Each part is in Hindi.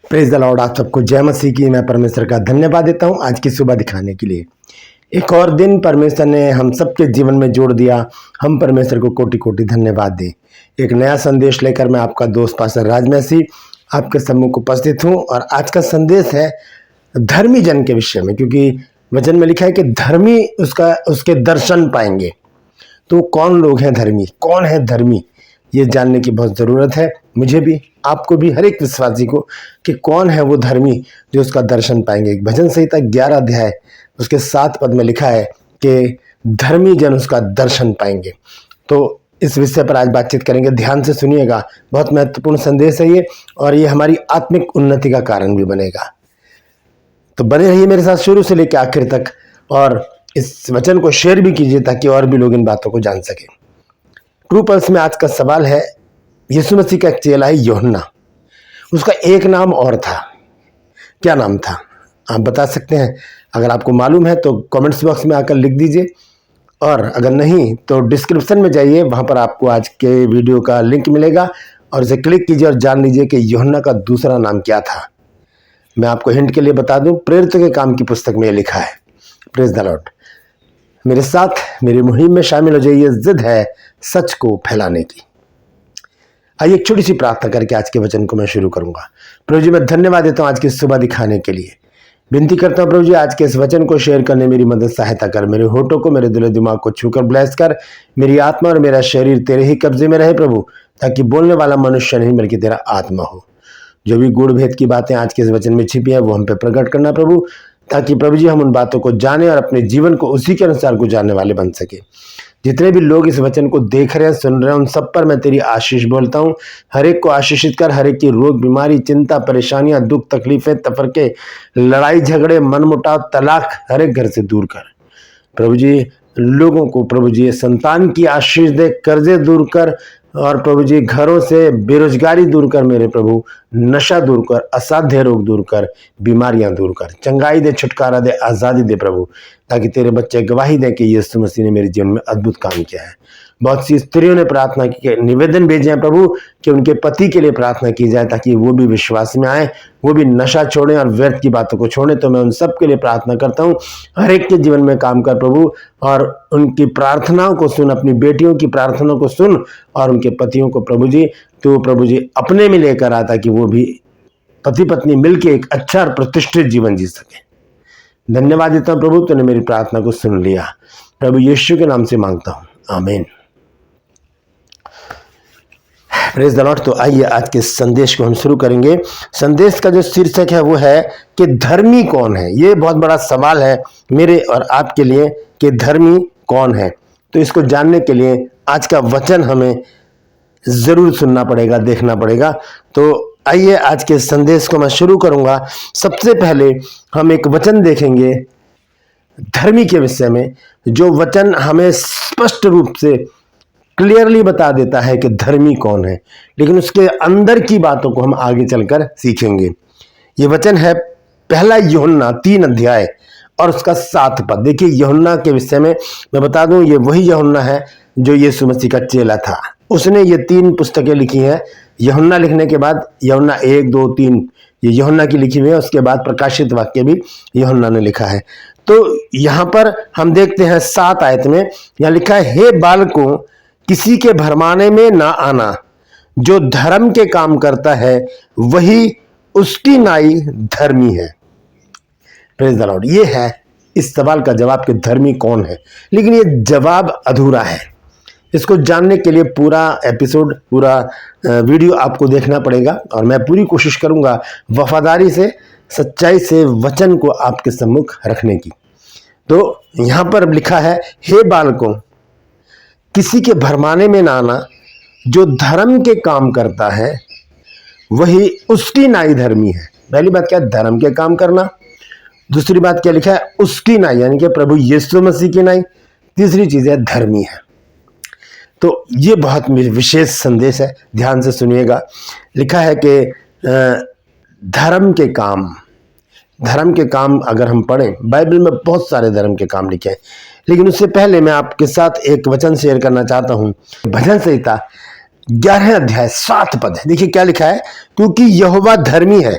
Praise the Lord. आप सबको जय मसीह की। मैं परमेश्वर का धन्यवाद देता हूं आज की सुबह दिखाने के लिए। एक और दिन परमेश्वर ने हम सबके जीवन में जोड़ दिया। हम परमेश्वर को कोटि कोटि धन्यवाद दें। एक नया संदेश लेकर मैं आपका दोस्त पास्टर राज मसीह आपके सम्मुख उपस्थित हूं। और आज का संदेश है धर्मी जन के विषय में, क्योंकि वचन में लिखा है कि धर्मी उसके दर्शन पाएंगे। तो कौन लोग हैं धर्मी, कौन है धर्मी, ये जानने की बहुत ज़रूरत है मुझे भी, आपको भी, हर एक विश्वासी को, कि कौन है वो धर्मी जो उसका दर्शन पाएंगे। भजन संहिता 11 अध्याय उसके 7 पद में लिखा है कि धर्मी जन उसका दर्शन पाएंगे। तो इस विषय पर आज बातचीत करेंगे। ध्यान से सुनिएगा, बहुत महत्वपूर्ण संदेश है ये, और ये हमारी आत्मिक उन्नति का कारण भी बनेगा। तो बने रहिए मेरे साथ शुरू से लेकर आखिर तक, और इस वचन को शेयर भी कीजिए ताकि और भी लोग इन बातों को जान सकें। ट्रू पल्स में आज का सवाल है, यीशु मसीह का एक चेला है यूहन्ना, उसका एक नाम और था। क्या नाम था, आप बता सकते हैं? अगर आपको मालूम है तो कमेंट्स बॉक्स में आकर लिख दीजिए, और अगर नहीं तो डिस्क्रिप्शन में जाइए, वहां पर आपको आज के वीडियो का लिंक मिलेगा, और उसे क्लिक कीजिए और जान लीजिए कि यूहन्ना का दूसरा नाम क्या था। मैं आपको हिंट के लिए बता दूं, प्रेरितों के काम की पुस्तक में लिखा है। Praise the Lord. मेरे साथ मेरी मुहिम में शामिल हो जाइए। जिद है सच को फैलाने की। आइए एक छोटी सी प्रार्थना करके आज के वचन को मैं शुरू करूंगा। प्रभु जी, मैं धन्यवाद देता हूं आज की सुबह दिखाने के लिए। विनती करता हूं प्रभु जी, आज के इस वचन को शेयर करने मेरी मदद सहायता कर। मेरे होठों को, मेरे दिलो दिमाग को छूकर ब्लेस कर। मेरी आत्मा और मेरा शरीर तेरे ही कब्जे में रहे प्रभु, ताकि बोलने वाला मनुष्य नहीं बल्कि तेरा आत्मा हो। जो भी गूढ़ भेद की बातें आज के इस वचन में छिपी है वो हम पे प्रकट करना प्रभु, ताकि प्रभु जी हम उन बातों को जाने और अपने जीवन को उसी के अनुसार गुजारने वाले बन सके। जितने भी लोग इस वचन को देख रहे हैं, सुन रहे हैं, उन सब पर मैं तेरी आशीष बोलता हूँ। हर एक को आशीषित कर। हर एक की रोग, बीमारी, चिंता, परेशानियां, दुख, तकलीफें, तफरके, लड़ाई झगड़े, मनमुटाव, तलाक हर एक घर से दूर कर प्रभु जी। लोगों को प्रभु जी संतान की आशीष दे, कर्जे दूर कर, और प्रभु जी घरों से बेरोजगारी दूर कर मेरे प्रभु, नशा दूर कर, असाध्य रोग दूर कर, बीमारियां दूर कर, चंगाई दे, छुटकारा दे, आज़ादी दे प्रभु, ताकि तेरे बच्चे गवाही दें कि यीशु मसीह ने मेरे जीवन में अद्भुत काम किया है। बहुत सी स्त्रियों ने प्रार्थना की, निवेदन भेजे हैं प्रभु कि उनके पति के लिए प्रार्थना की जाए, ताकि वो भी विश्वास में आए, वो भी नशा छोड़ें और व्यर्थ की बातों को छोड़ें। तो मैं उन सब के लिए प्रार्थना करता हूँ। हर एक के जीवन में काम कर प्रभु, और उनकी प्रार्थनाओं को सुन, अपनी बेटियों की प्रार्थनाओं को सुन, और उनके पतियों को प्रभु जी तो प्रभु जी अपने में लेकर आ, ताकि वो भी पति पत्नी मिलकर एक अच्छा और प्रतिष्ठित जीवन जी सके। धन्यवाद देता हूँ प्रभु, तूने मेरी प्रार्थना को सुन लिया। प्रभु यीशु के नाम से मांगता हूँ, आमीन। Praise the Lord. तो आइए आज के संदेश को हम शुरू करेंगे। संदेश का जो शीर्षक है वो है कि धर्मी कौन है। ये बहुत बड़ा सवाल है मेरे और आपके लिए कि धर्मी कौन है। तो इसको जानने के लिए आज का वचन हमें जरूर सुनना पड़ेगा, देखना पड़ेगा। तो आइए आज के संदेश को मैं शुरू करूंगा। सबसे पहले हम एक वचन देखेंगे धर्मी के विषय में, जो वचन हमें स्पष्ट रूप से क्लियरली बता देता है कि धर्मी कौन है, लेकिन उसके अंदर की बातों को हम आगे चलकर सीखेंगे। ये वचन है पहला यूहन्ना 3 अध्याय और उसका 7 पद। देखिए, यूहन्ना के विषय में मैं बता दूं, ये वही यूहन्ना है जो यीशु मसीह का चेला था। उसने ये 3 पुस्तकें लिखी हैं। यूहन्ना लिखने के बाद यूहन्ना 1, 2, 3 ये यूहन्ना की लिखी हुई है। उसके बाद प्रकाशित वाक्य भी यूहन्ना ने लिखा है। तो यहाँ पर हम देखते हैं 7 आयत में यहाँ लिखा है, हे बालकों, किसी के भरमाने में ना आना। जो धर्म के काम करता है वही उसकी नाई धर्मी है। Praise the Lord. ये है इस सवाल का जवाब कि धर्मी कौन है, लेकिन ये जवाब अधूरा है। इसको जानने के लिए पूरा एपिसोड, पूरा वीडियो आपको देखना पड़ेगा, और मैं पूरी कोशिश करूंगा वफादारी से, सच्चाई से वचन को आपके सम्मुख रखने की। तो यहां पर लिखा है, हे बालकों, किसी के भरमाने में ना आना। जो धर्म के काम करता है वही उसकी नाई धर्मी है। पहली बात क्या है? धर्म के काम करना। दूसरी बात क्या लिखा है? उसकी नाई, यानी कि प्रभु यीशु मसीह की नाई। तीसरी चीज है धर्मी है। तो ये बहुत विशेष संदेश है, ध्यान से सुनिएगा। लिखा है कि धर्म के काम अगर हम पढ़ें, बाइबल में बहुत सारे धर्म के काम लिखे हैं, लेकिन उससे पहले मैं आपके साथ एक वचन शेयर करना चाहता हूं। भजन संहिता 11 अध्याय 7 पद है। देखिए क्या लिखा है, क्योंकि यहोवा धर्मी है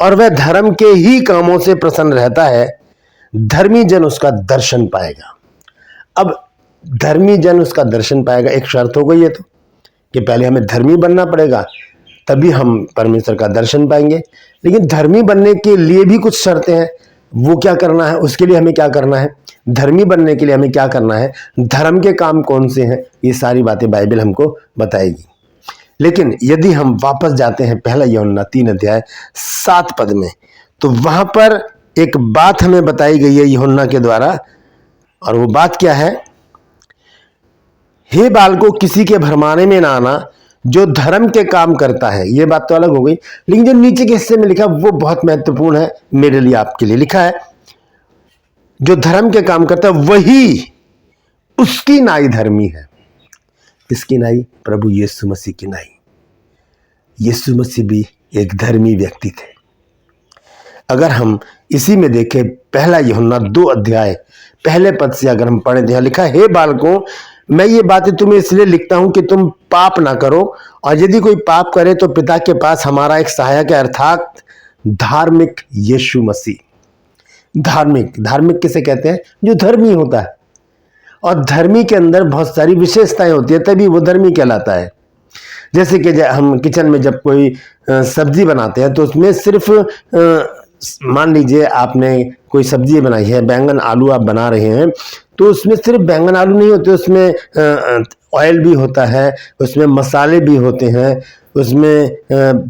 और वह धर्म के ही कामों से प्रसन्न रहता है, धर्मी जन उसका दर्शन पाएगा। अब धर्मी जन उसका दर्शन पाएगा, एक शर्त हो गई है तो कि पहले हमें धर्मी बनना पड़ेगा, तभी हम परमेश्वर का दर्शन पाएंगे। लेकिन धर्मी बनने के लिए भी कुछ शर्तें हैं, वो क्या करना है, उसके लिए हमें क्या करना है, धर्मी बनने के लिए हमें क्या करना है, धर्म के काम कौन से हैं, ये सारी बातें बाइबल हमको बताएगी। लेकिन यदि हम वापस जाते हैं पहला यूहन्ना 3 अध्याय 7 पद में, तो वहां पर एक बात हमें बताई गई है यूहन्ना के द्वारा, और वो बात क्या है, हे बालकों किसी के भरमाने में ना आना जो धर्म के काम करता है। ये बात तो अलग हो गई, लेकिन जो नीचे के हिस्से में लिखा वो बहुत महत्वपूर्ण है मेरे लिए, आपके लिए लिखा है, जो धर्म के काम करता है वही उसकी नाई धर्मी है। किसकी नाई? प्रभु यीशु मसीह की नाई। यीशु मसीह भी एक धर्मी व्यक्ति थे। अगर हम इसी में देखें पहला यूहन्ना 2 अध्याय पहले पद से अगर हम पढ़े तो लिखा है, हे बालकों मैं ये बातें तुम्हें इसलिए लिखता हूं कि तुम पाप ना करो, और यदि कोई पाप करे तो पिता के पास हमारा एक सहायक है, अर्थात धार्मिक यीशु मसीह। धार्मिक किसे कहते हैं? जो धर्मी होता है, और धर्मी के अंदर बहुत सारी विशेषताएं होती है, तभी वो धर्मी कहलाता है। जैसे कि हम किचन में जब कोई सब्जी बनाते हैं तो उसमें सिर्फ मान लीजिए आपने कोई सब्जी बनाई है, बैंगन आलू आप बना रहे हैं, तो उसमें सिर्फ बैंगन आलू नहीं होते, उसमें ऑयल भी होता है, उसमें मसाले भी होते हैं, उसमें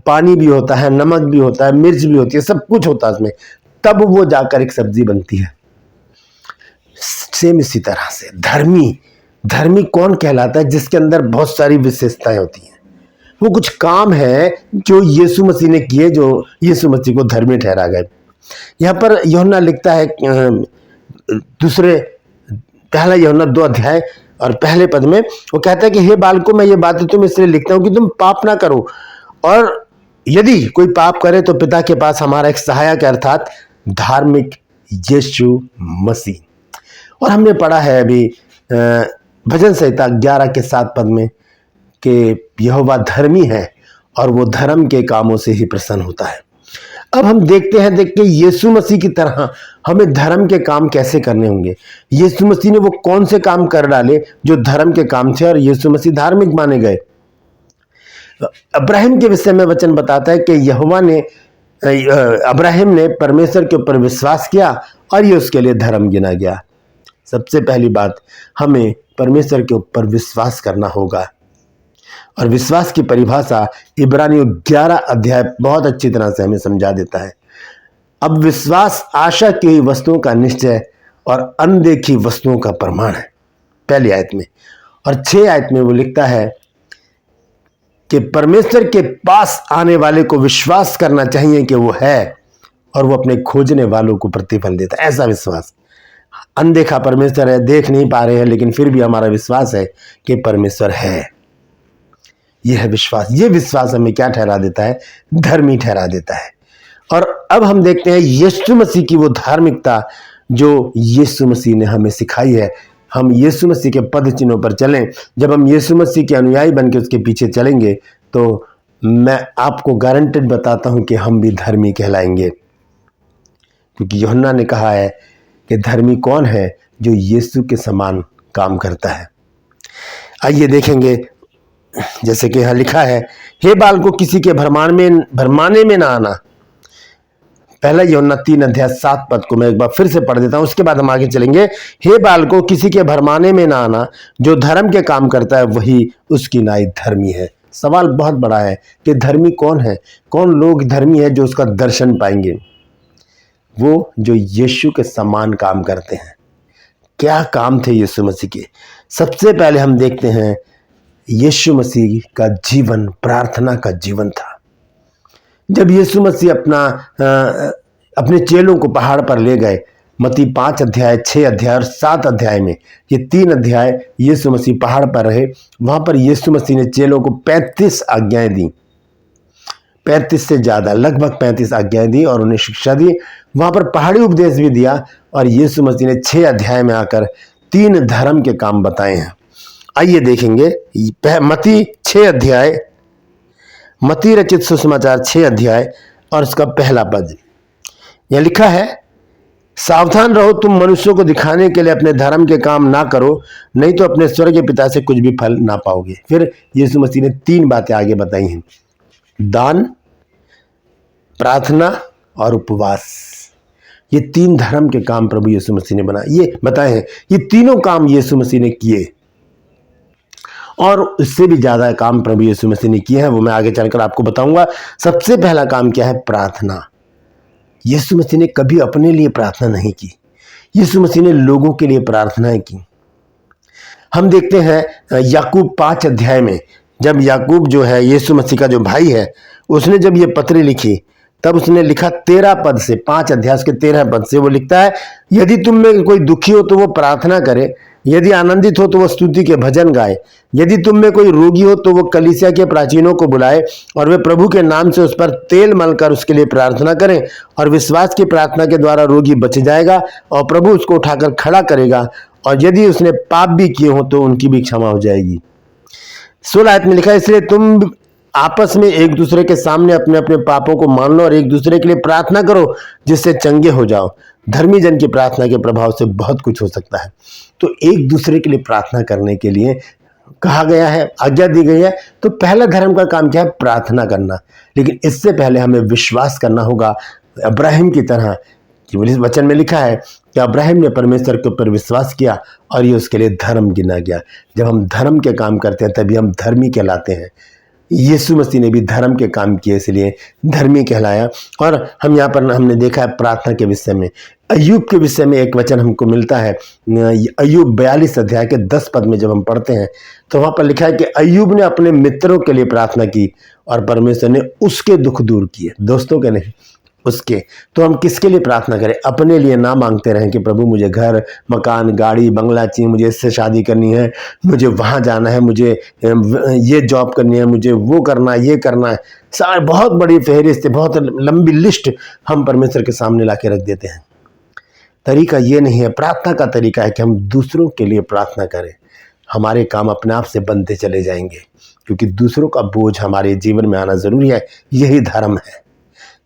पानी भी होता है, नमक भी होता है, मिर्च भी होती है, सब कुछ होता है उसमें, तब वो जाकर एक सब्जी बनती है। सेम इसी तरह से धर्मी कौन कहलाता है? जिसके अंदर बहुत सारी विशेषताएं होती हैं। वो कुछ काम है जो यीशु मसीह ने किए, जो यीशु मसीह को धर्मी ठहरा गए। यहाँ पर यूहन्ना लिखता है पहला यूहन्ना 2 अध्याय और पहले पद में वो कहता है कि हे बालकों मैं ये बातें तुम इसलिए लिखता हूं कि तुम पाप ना करो, और यदि कोई पाप करे तो पिता के पास हमारा एक सहायक है, अर्थात धार्मिक यीशु मसीह। और हमने पढ़ा है अभी भजन संहिता 11 के 7 पद में कि यहोवा धर्मी है और वो धर्म के कामों से ही प्रसन्न होता है। अब हम देखते हैं यीशु मसीह की तरह हमें धर्म के काम कैसे करने होंगे। यीशु मसीह ने वो कौन से काम कर डाले जो धर्म के काम थे, और यीशु मसीह धार्मिक माने गए। अब्राहिम के विषय में वचन बताता है कि अब्राहिम ने परमेश्वर के ऊपर विश्वास किया और ये उसके लिए धर्म गिना गया। सबसे पहली बात, हमें परमेश्वर के ऊपर विश्वास करना होगा, और विश्वास की परिभाषा इब्रानियों 11 अध्याय बहुत अच्छी तरह से हमें समझा देता है। अब विश्वास आशा की हुई वस्तुओं का निश्चय और अनदेखी वस्तुओं का प्रमाण है, पहली आयत में। और 6 आयत में वो लिखता है कि परमेश्वर के पास आने वाले को विश्वास करना चाहिए कि वो है, और वो अपने खोजने वालों को प्रतिफल देता है। ऐसा विश्वास, अनदेखा परमेश्वर है, देख नहीं पा रहे हैं, लेकिन फिर भी हमारा विश्वास है कि परमेश्वर है। यह है विश्वास। ये विश्वास हमें क्या ठहरा देता है? धर्मी ठहरा देता है। और अब हम देखते हैं यीशु मसीह की वो धार्मिकता जो यीशु मसीह ने हमें सिखाई है। हम यीशु मसीह के पद चिन्हों पर चलें। जब हम यीशु मसीह के अनुयायी बनकर उसके पीछे चलेंगे तो मैं आपको गारंटेड बताता हूं कि हम भी धर्मी कहलाएंगे, क्योंकि यूहन्ना ने कहा है कि धर्मी कौन है? जो यीशु के समान काम करता है। आइए देखेंगे, जैसे कि यहां लिखा है, हे बालकों किसी के भरमाने में ना आना। पहला यूहन्ना 3 अध्याय 7 पद को मैं एक बार फिर से पढ़ देता हूं, उसके बाद हम आगे चलेंगे। हे बालकों किसी के भरमाने में ना आना, जो धर्म के काम करता है वही उसकी नाई धर्मी है। सवाल बहुत बड़ा है कि धर्मी कौन है? कौन लोग धर्मी है जो उसका दर्शन पाएंगे? वो जो यीशु के समान काम करते हैं। क्या काम थे यीशु मसीह के? सबसे पहले हम देखते हैं यीशु मसीह का जीवन प्रार्थना का जीवन था। जब यीशु मसीह अपने चेलों को पहाड़ पर ले गए, मत्ती 5 अध्याय 6 अध्याय और 7 अध्याय में, ये 3 अध्याय यीशु मसीह पहाड़ पर रहे। वहां पर यीशु मसीह ने चेलों को 35 आज्ञाएं दी, 35 से ज्यादा, लगभग 35 आज्ञाएं दी और उन्हें शिक्षा दी। वहां पर पहाड़ी उपदेश भी दिया, और यीशु मसीह ने 6 अध्याय में आकर 3 धर्म के काम बताए हैं। आइए देखेंगे मत्ती 6 अध्याय, मत्ती रचित सुसमाचार 6 अध्याय और उसका पहला पद। यह लिखा है, सावधान रहो, तुम मनुष्यों को दिखाने के लिए अपने धर्म के काम ना करो, नहीं तो अपने स्वर्गीय पिता से कुछ भी फल ना पाओगे। फिर यीशु मसीह ने 3 बातें आगे बताई हैं, दान, प्रार्थना और उपवास। ये 3 धर्म के काम प्रभु यीशु मसीह ने ये बताए हैं। ये तीनों काम यीशु मसीह ने किए और इससे भी ज्यादा काम प्रभु यीशु मसीह ने किए हैं, वो मैं आगे चलकर आपको बताऊंगा। सबसे पहला काम क्या है? प्रार्थना। यीशु मसीह ने कभी अपने लिए प्रार्थना नहीं की, यीशु मसीह ने लोगों के लिए प्रार्थनाएं की। हम देखते हैं याकूब 5 अध्याय में, जब याकूब जो है यीशु मसीह का जो भाई है, उसने जब ये पत्री लिखी तब उसने लिखा 13 पद से, 5 अध्याय के 13 पद से वो लिखता है, यदि तुम में कोई दुखी हो तो वो प्रार्थना करे, यदि आनंदित हो तो वो स्तुति के भजन गाए, यदि तुम में कोई रोगी हो तो वो कलीसिया के प्राचीनों को बुलाए और वे प्रभु के नाम से उस पर तेल मलकर उसके लिए प्रार्थना करें, और विश्वास की प्रार्थना के द्वारा रोगी बच जाएगा और प्रभु उसको उठाकर खड़ा करेगा, और यदि उसने पाप भी किए हो तो उनकी भी क्षमा हो जाएगी। 16 आयत में लिखा है, इसलिए तुम आपस में एक दूसरे के सामने अपने अपने पापों को मान लो और एक दूसरे के लिए प्रार्थना करो जिससे चंगे हो जाओ। धर्मी जन की प्रार्थना के प्रभाव से बहुत कुछ हो सकता है। तो एक दूसरे के लिए प्रार्थना करने के लिए कहा गया है, आज्ञा दी गई है। तो पहला धर्म का काम क्या है? प्रार्थना करना। लेकिन इससे पहले हमें विश्वास करना होगा अब्राहम की तरह, कि इस वचन में लिखा है कि अब्राहम ने परमेश्वर के ऊपर विश्वास किया और ये उसके लिए धर्म गिना गया। जब हम धर्म के काम करते हैं तभी हम धर्मी कहलाते हैं। यीशु मसीह ने भी धर्म के काम किए, इसलिए धर्मी कहलाया। और हम यहाँ पर हमने देखा है प्रार्थना के विषय में, अय्यूब के विषय में एक वचन हमको मिलता है। अय्यूब 42 अध्याय के 10 पद में जब हम पढ़ते हैं तो वहाँ पर लिखा है कि अय्यूब ने अपने मित्रों के लिए प्रार्थना की और परमेश्वर ने उसके दुख दूर किए। दोस्तों के नहीं, उसके। तो हम किसके लिए प्रार्थना करें? अपने लिए ना मांगते रहें कि प्रभु मुझे घर, मकान, गाड़ी, बंगला चाहिए, मुझे इससे शादी करनी है, मुझे वहाँ जाना है, मुझे ये जॉब करनी है, मुझे वो करना है, ये करना है। सारे बहुत बड़ी फहरिस्त, बहुत लंबी लिस्ट हम परमेश्वर के सामने ला के रख देते हैं। तरीका ये नहीं है। प्रार्थना का तरीका है कि हम दूसरों के लिए प्रार्थना करें। हमारे काम अपने आप से बनते चले जाएंगे, क्योंकि दूसरों का बोझ हमारे जीवन में आना जरूरी है। यही धर्म है,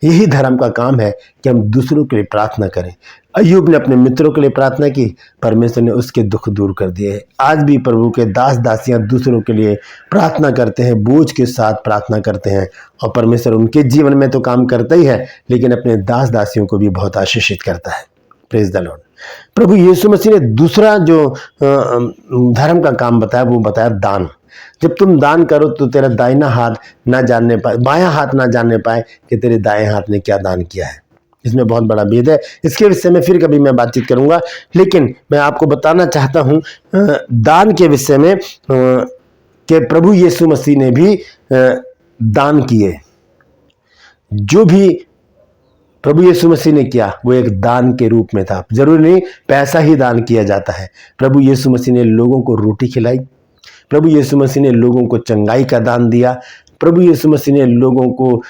यही धर्म का काम है कि हम दूसरों के लिए प्रार्थना करें। अय्यूब ने अपने मित्रों के लिए प्रार्थना की, परमेश्वर ने उसके दुख दूर कर दिए। आज भी प्रभु के दास दासियां दूसरों के लिए प्रार्थना करते हैं, बोझ के साथ प्रार्थना करते हैं, और परमेश्वर उनके जीवन में तो काम करता ही है, लेकिन अपने दास दासियों को भी बहुत आशीषित करता है। Praise the Lord. प्रभु यीशु मसीह ने दूसरा जो धर्म का काम बताया वो बताया दान। जब तुम दान करो तो तेरा दाहिना हाथ ना जानने पाए, बायां हाथ ना जानने पाए कि तेरे दाएं हाथ ने क्या दान किया है। इसमें बहुत बड़ा भेद है। इसके विषय में फिर कभी मैं बातचीत करूंगा, लेकिन मैं आपको बताना चाहता हूं दान के विषय में कि प्रभु यीशु मसीह ने भी दान किए। जो भी प्रभु यीशु मसीह ने किया वो एक दान के रूप में था। जरूरी नहीं पैसा ही दान किया जाता है। प्रभु यीशु मसीह ने लोगों को रोटी खिलाई, प्रभु यीशु मसीह ने लोगों को चंगाई का दान दिया, प्रभु यीशु मसीह ने लोगों को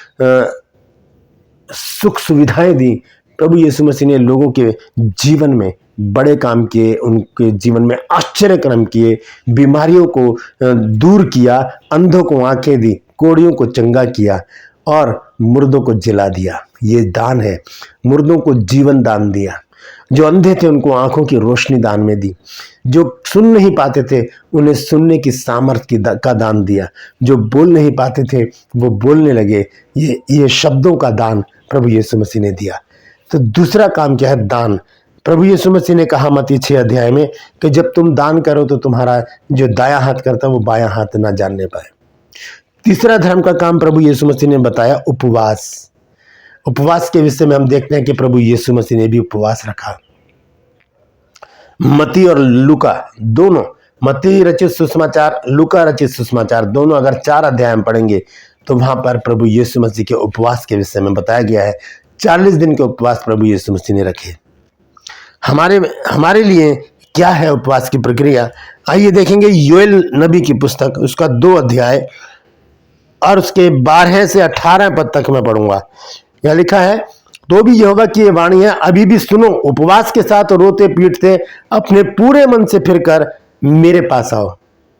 सुख सुविधाएं दी, प्रभु यीशु मसीह ने लोगों के जीवन में बड़े काम किए, उनके जीवन में आश्चर्य कर्म किए, बीमारियों को दूर किया, अंधों को आंखें दी, कोढ़ियों को चंगा किया और मुर्दों को जिला दिया। ये दान है। मुर्दों को जीवन दान दिया, जो अंधे थे उनको आंखों की रोशनी दान में दी, जो सुन नहीं पाते थे उन्हें सुनने की सामर्थ्य का दान दिया, जो बोल नहीं पाते थे वो बोलने लगे। ये शब्दों का दान प्रभु यीशु मसीह ने दिया। तो दूसरा काम क्या है? दान। प्रभु यीशु मसीह ने कहा मत्ती 6 अध्याय में कि जब तुम दान करो तो तुम्हारा जो दायां हाथ करता है वो बायां हाथ ना जानने पाए। तीसरा धर्म का काम प्रभु यीशु मसीह ने बताया उपवास। उपवास के विषय में हम देखते हैं कि प्रभु यीशु मसीह ने भी उपवास रखा। मत्ती और लूका दोनों, मत्ती रचित सुसमाचार, लूका रचित सुसमाचार, दोनों अगर 4 अध्याय में पढ़ेंगे तो वहां पर प्रभु यीशु मसीह के उपवास के विषय में बताया गया है। 40 दिन के उपवास प्रभु यीशु मसीह ने रखे। हमारे लिए क्या है उपवास की प्रक्रिया? आइए देखेंगे योएल नबी की पुस्तक, उसका 2 अध्याय और उसके 12 से 18 पद तक मैं पढ़ूंगा। यह लिखा है, तो भी यहोवा की ये वाणी है, अभी भी सुनो, उपवास के साथ रोते पीटते अपने पूरे मन से फिरकर मेरे पास आओ।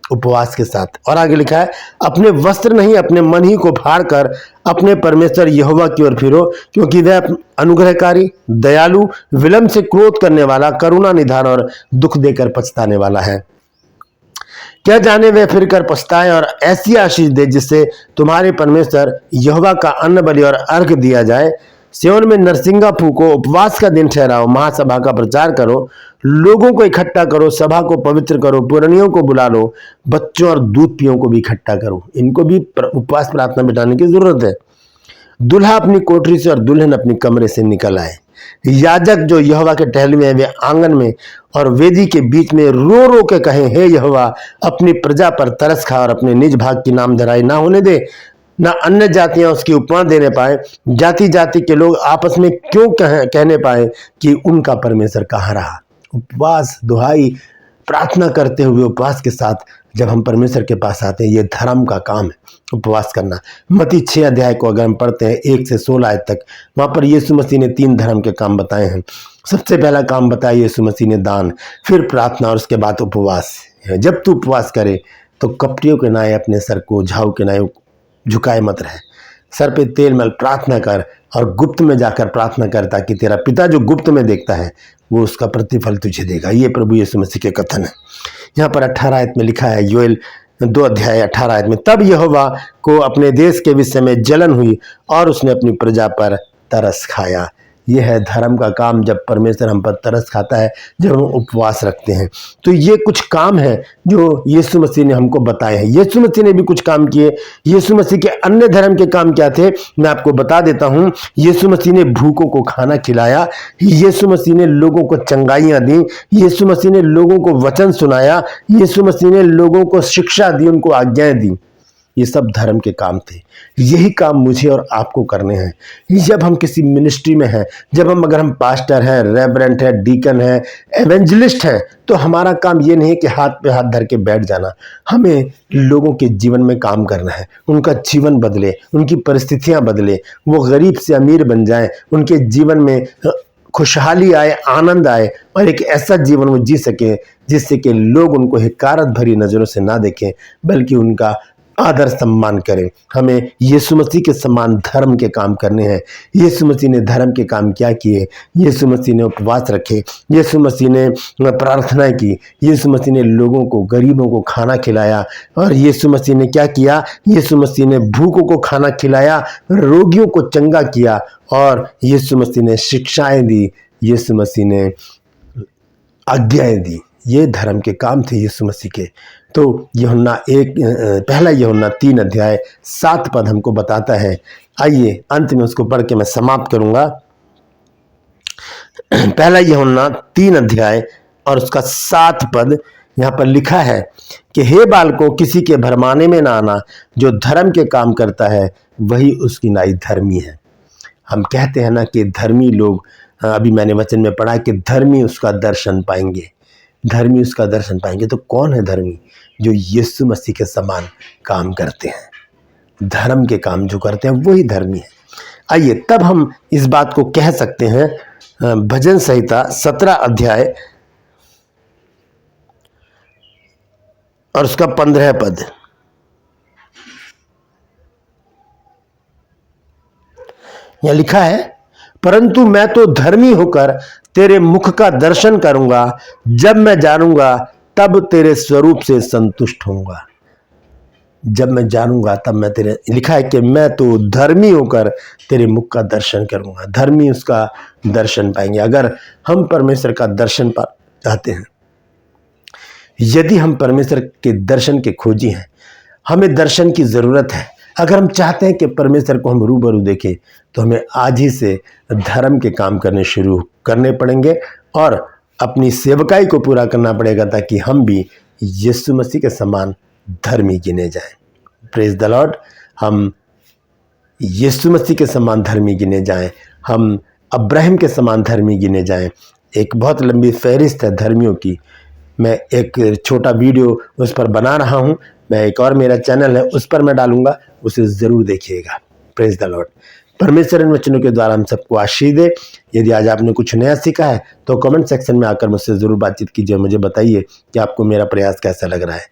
उपवास के साथ। और आगे लिखा है, अपने वस्त्र नहीं अपने मन ही को फाड़ कर अपने परमेश्वर यहोवा की ओर फिरो, क्योंकि वह अनुग्रहकारी, दयालु, विलंब से क्रोध करने वाला, करुणा निधान और दुख देकर पछताने वाला है। क्या जाने वे फिर कर पछताए और ऐसी आशीष दे जिससे तुम्हारे परमेश्वर यहोवा का अन्न बलि और अर्घ दिया जाए। सियोन में नरसिंगा फूको, उपवास का दिन ठहराओ, महासभा का प्रचार करो, लोगों को इकट्ठा करो, सभा को पवित्र करो, पुरनियों को बुला लो, बच्चों और दूध पियों को भी इकट्ठा करो। इनको भी उपवास प्रार्थना बिठाने की जरूरत है। दुल्हा अपनी कोठरी से और दुल्हन अपनी कमरे से निकल आए। याजक जो यहोवा के टहल में है वे आंगन में और वेदी के बीच में रो रो के कहे, हे यहोवा, अपनी प्रजा पर तरस खा और अपने निज भाग की नाम धराई ना होने दे, ना अन्य जातियां उसकी उपमा देने पाए, जाति जाति के लोग आपस में क्यों कहने पाए कि उनका परमेश्वर कहाँ रहा। उपवास, दुहाई, प्रार्थना करते हुए उपवास के साथ जब हम परमेश्वर के पास आते हैं, ये धर्म का काम है उपवास करना। मत्ती 6 अध्याय को अगर हम पढ़ते हैं 1 से 16 आयत तक, वहां पर यीशु मसीह ने 3 धर्म के काम बताए हैं। सबसे पहला काम बताया यीशु मसीह ने दान, फिर प्रार्थना और उसके बाद उपवास। जब तू उपवास करे तो कपटियों के नाए अपने सर को झाऊ के नाए झुकाए मत रहे, सर पे तेल मल, प्रार्थना कर और गुप्त में जाकर प्रार्थना कर, ताकि तेरा पिता जो गुप्त में देखता है वो उसका प्रतिफल तुझे देगा। ये प्रभु यीशु मसीह के कथन है। यहाँ पर 18 आयत में लिखा है, योएल 2 अध्याय 18 आयत में, तब यहोवा को अपने देश के विषय में जलन हुई और उसने अपनी प्रजा पर तरस खाया। यह है धर्म का काम, जब परमेश्वर हम पर तरस खाता है, जब हम उपवास रखते हैं। तो ये कुछ काम है जो यीशु मसीह ने हमको बताए हैं। यीशु मसीह ने भी कुछ काम किए। यीशु मसीह के अन्य धर्म के काम क्या थे, मैं आपको बता देता हूं। यीशु मसीह ने भूखों को खाना खिलाया, यीशु मसीह ने लोगों को चंगाइयां दी, यीशु मसीह ने लोगों को वचन सुनाया, यीशु मसीह ने लोगों को शिक्षा दी, उनको आज्ञाएं दी। ये सब धर्म के काम थे। यही काम मुझे और आपको करने हैं। जब हम किसी मिनिस्ट्री में हैं, जब अगर हम पास्टर हैं, रेवरेंट हैं, डीकन हैं, एवेंजलिस्ट हैं, तो हमारा काम ये नहीं कि हाथ पे हाथ धर के बैठ जाना। हमें लोगों के जीवन में काम करना है, उनका जीवन बदले, उनकी परिस्थितियां बदले, वो गरीब से अमीर बन जाएं, उनके जीवन में खुशहाली आए, आनंद आए और एक ऐसा जीवन वो जी सके जिससे कि लोग उनको हिकारत भरी नजरों से ना देखें, बल्कि उनका आदर सम्मान करें। हमें यीशु मसीह के समान धर्म के काम करने हैं। यीशु मसीह ने धर्म के काम क्या किए? यीशु मसीह ने उपवास रखे, यीशु मसीह ने प्रार्थना की, यीशु मसीह ने लोगों को, गरीबों को खाना खिलाया। और यीशु मसीह ने क्या किया? यीशु मसीह ने भूखों को खाना खिलाया, रोगियों को चंगा किया और यीशु मसीह ने शिक्षाएं दी, यीशु मसीह ने आज्ञाएं दी। ये धर्म के काम थे यीशु मसीह के। तो पहला यूहन्ना 3 अध्याय 7 पद हमको बताता है। आइए अंत में उसको पढ़ के मैं समाप्त करूंगा। पहला यूहन्ना 3 अध्याय और उसका 7 पद यहाँ पर लिखा है कि हे बालकों, किसी के भरमाने में ना आना, जो धर्म के काम करता है वही उसकी नाई धर्मी है। हम कहते हैं ना कि धर्मी लोग, अभी मैंने वचन में पढ़ा कि धर्मी उसका दर्शन पाएंगे, धर्मी उसका दर्शन पाएंगे। तो कौन है धर्मी? जो यीशु मसीह के समान काम करते हैं, धर्म के काम जो करते हैं वही धर्मी है। आइए तब हम इस बात को कह सकते हैं। भजन संहिता 17 अध्याय और उसका 15 पद, यह लिखा है, परंतु मैं तो धर्मी होकर तेरे मुख का दर्शन करूंगा, जब मैं जानूंगा तब तेरे स्वरूप से संतुष्ट होऊंगा। जब मैं जानूंगा तब मैं तेरे, लिखा है कि मैं तो धर्मी होकर तेरे मुख का दर्शन करूंगा। धर्मी उसका दर्शन पाएंगे। अगर हम परमेश्वर का दर्शन पा चाहते हैं, यदि हम परमेश्वर के दर्शन के खोजी हैं, हमें दर्शन की जरूरत है। अगर हम चाहते हैं कि परमेश्वर को हम रूबरू देखें, तो हमें आज ही से धर्म के काम करने शुरू करने पड़ेंगे और अपनी सेवकाई को पूरा करना पड़ेगा, ताकि हम भी यीशु मसीह के समान धर्मी गिने जाएं। Praise the Lord. हम यीशु मसीह के समान धर्मी गिने जाएं, हम अब्राहम के समान धर्मी गिने जाएं। एक बहुत लंबी फहरिस्त है धर्मियों की। मैं एक छोटा वीडियो उस पर बना रहा हूं। मैं एक और मेरा चैनल है उस पर मैं डालूंगा, उसे ज़रूर देखिएगा। Praise the Lord. परमेश्वर इन वचनों के द्वारा हम सबको आशीष दे। यदि आज आपने कुछ नया सीखा है तो कमेंट सेक्शन में आकर मुझसे ज़रूर बातचीत कीजिए, मुझे बताइए कि आपको मेरा प्रयास कैसा लग रहा है।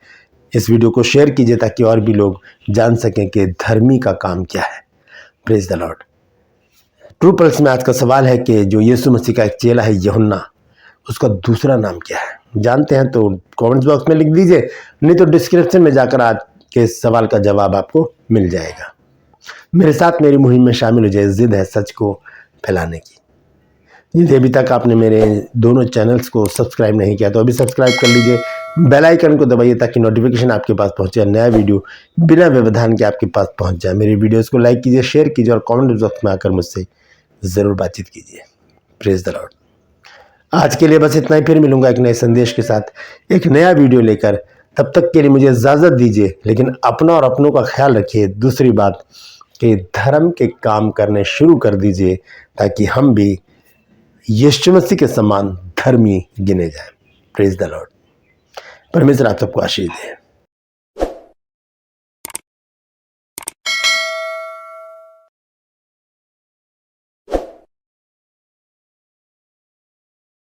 इस वीडियो को शेयर कीजिए ताकि और भी लोग जान सकें कि धर्मी का काम क्या है। Praise the Lord. True pulse में आज का सवाल है कि जो यीशु मसीह का एक चेला है यूहन्ना, उसका दूसरा नाम क्या है? जानते हैं तो कमेंट्स बॉक्स में लिख दीजिए, नहीं तो डिस्क्रिप्शन में जाकर आज के सवाल का जवाब आपको मिल जाएगा। मेरे साथ मेरी मुहिम में शामिल हो जाए, जिद है सच को फैलाने की। यदि अभी तक आपने मेरे दोनों चैनल्स को सब्सक्राइब नहीं किया तो अभी सब्सक्राइब कर लीजिए, बेल आइकन को दबाइए ताकि नोटिफिकेशन आपके पास पहुंचे, नया वीडियो बिना व्यवधान के आपके पास पहुंच जाए। मेरी वीडियोस को लाइक कीजिए, शेयर कीजिए और कमेंट बॉक्स में आकर मुझसे ज़रूर बातचीत कीजिए। Praise the Lord. आज के लिए बस इतना ही, फिर मिलूंगा एक नए संदेश के साथ, एक नया वीडियो लेकर। तब तक के लिए मुझे इजाज़त दीजिए, लेकिन अपना और अपनों का ख्याल रखिए। दूसरी बात कि धर्म के काम करने शुरू कर दीजिए ताकि हम भी यीशु मसीह के समान धर्मी गिने जाएं। Praise the Lord. परमेश्वर आप सबको आशीष दे।